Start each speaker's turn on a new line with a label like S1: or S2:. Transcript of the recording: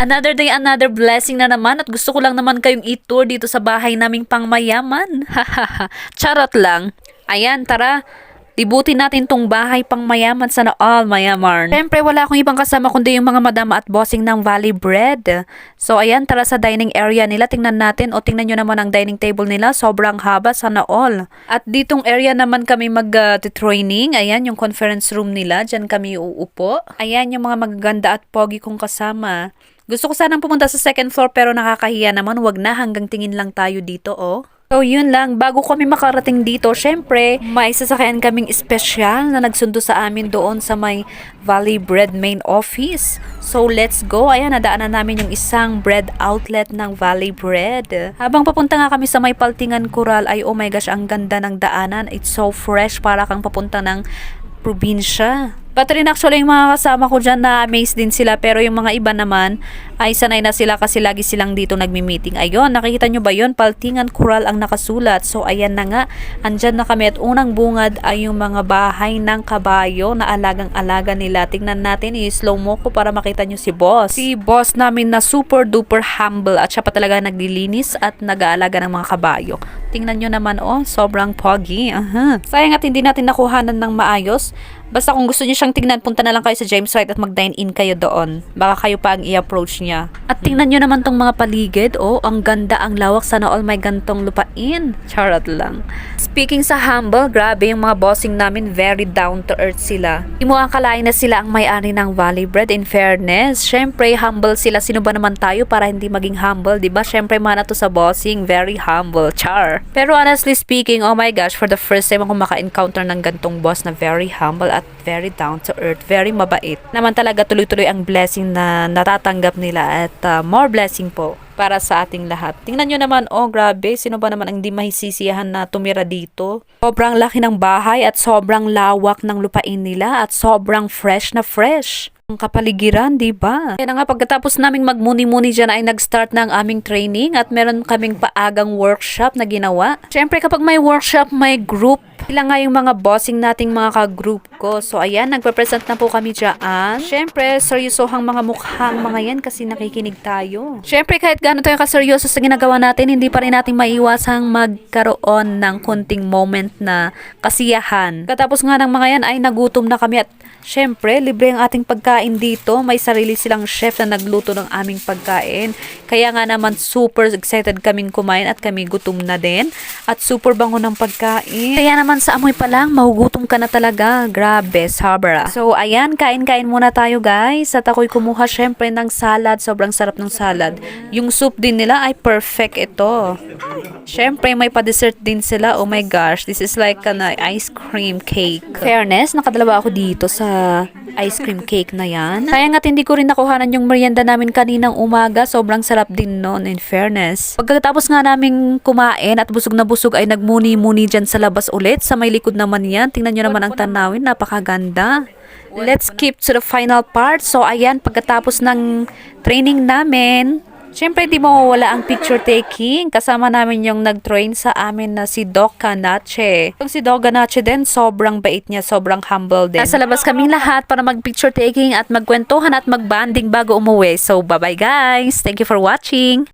S1: Another day, another blessing na naman at gusto ko lang naman kayong i-tour dito sa bahay naming pangmayaman. Hahaha, charot lang. Ayan, tara. Libutin natin tong bahay pang mayaman sana all mayaman. Siyempre wala akong ibang kasama kundi yung mga madama at bossing ng Valley Bread. So ayan, tara sa dining area nila. Tingnan natin o tingnan nyo naman ang dining table nila. Sobrang haba sana all. At ditong area naman kami mag-training. Ayan yung conference room nila. Diyan kami uupo. Ayan yung mga magaganda at pogi kong kasama. Gusto ko sanang pumunta sa second floor pero nakakahiya naman. Wag na, hanggang tingin lang tayo dito oh. So yun lang, bago kami makarating dito, syempre may sasakyan kaming espesyal na nagsundo sa amin doon sa may Valley Bread main office. So let's go, ayan nadaanan namin yung isang bread outlet ng Valley Bread. Habang papunta nga kami sa may Paltingan Coral ay oh my gosh, ang ganda ng daanan. It's so fresh, para kang papunta ng probinsya. But rin actually yung mga kasama ko dyan na amazed din sila, pero yung mga iba naman ay sanay na sila kasi lagi silang dito nagmi-meeting. Ayun, nakikita nyo ba yun? Paltingan Coral ang nakasulat. So ayan na nga, andyan na kami at unang bungad ay yung mga bahay ng kabayo na alagang-alaga nila. Tingnan natin, i-slow mo ko para makita nyo si boss. Si boss namin na super duper humble at siya pa talaga naglilinis at nag-aalaga ng mga kabayo. Tingnan nyo naman oh, sobrang pogi. Sayang at hindi natin nakuhanan ng maayos. Basta kung gusto niyo siyang tignan, punta na lang kayo sa James Wright at mag-dine-in kayo doon. Baka kayo pa ang i-approach niya. At tingnan nyo naman tong mga paligid. Oh, ang ganda, ang lawak. Sana all may gantong lupain. Charot lang. Speaking sa humble, grabe yung mga bossing namin. Very down to earth sila. Hindi mo akalain na sila ang may-ari ng Valley Bread. In fairness, syempre humble sila. Sino ba naman tayo para hindi maging humble, diba? Syempre mana to sa bossing. Very humble. Char. Pero honestly speaking, oh my gosh, for the first time ako maka-encounter ng gantong boss na very humble at very down to earth, very mabait. Naman talaga tuloy-tuloy ang blessing na natatanggap nila at more blessing po para sa ating lahat. Tingnan nyo naman, oh grabe, sino ba naman ang hindi mahisisiyahan na tumira dito? Sobrang laki ng bahay at sobrang lawak ng lupain nila at sobrang fresh na fresh. Ang kapaligiran, di ba? Kaya nga pagkatapos naming magmuni-muni dyan ay nag-start na ang aming training at meron kaming paagang workshop na ginawa. Siyempre kapag may workshop, may group. Ilang nga yung mga bossing nating mga ka-group ko. So ayan, nagpe-present na po kami dyan. Siyempre, seryosohang mga mukhang mga yan kasi nakikinig tayo. Siyempre kahit gaano tayo kaseryoso sa ginagawa natin, hindi pa rin natin maiwasang magkaroon ng konting moment na kasiyahan. Katapos nga ng mga yan ay nagutom na kami at siyempre, libre ang ating pagkain dito. May sarili silang chef na nagluto ng aming pagkain. Kaya nga naman super excited kaming kumain at kami gutom na din. At super bango ng pagkain. Kaya naman sa amoy pa lang, mahugutom ka na talaga. Grabe, sabra. So, ayan, kain-kain muna tayo guys. At ako'y kumuha syempre ng salad. Sobrang sarap ng salad. Yung soup din nila ay perfect ito. Syempre, may pa-dessert din sila. Oh my gosh, this is like an ice cream cake. Fairness, nakadalawa ako dito sa ice cream cake na yan. Sayang at hindi ko rin nakuhanan yung merienda namin kaninang umaga. Sobrang sarap din noon, in fairness. Pagkatapos nga namin kumain at busog na busog ay nagmuni-muni dyan sa labas ulit. Sa may likod naman yan. Tingnan nyo naman ang tanawin. Napakaganda. Let's skip to the final part. So ayan, pagkatapos ng training namin, siyempre di mawawala ang picture taking. Kasama namin yung nag-train sa amin na si Doc Ganache. Yung si Doc Ganache din, sobrang bait niya, sobrang humble din. Nasa labas kaming lahat para mag-picture taking at magkwentuhan at mag-banding bago umuwi. So bye-bye guys! Thank you for watching!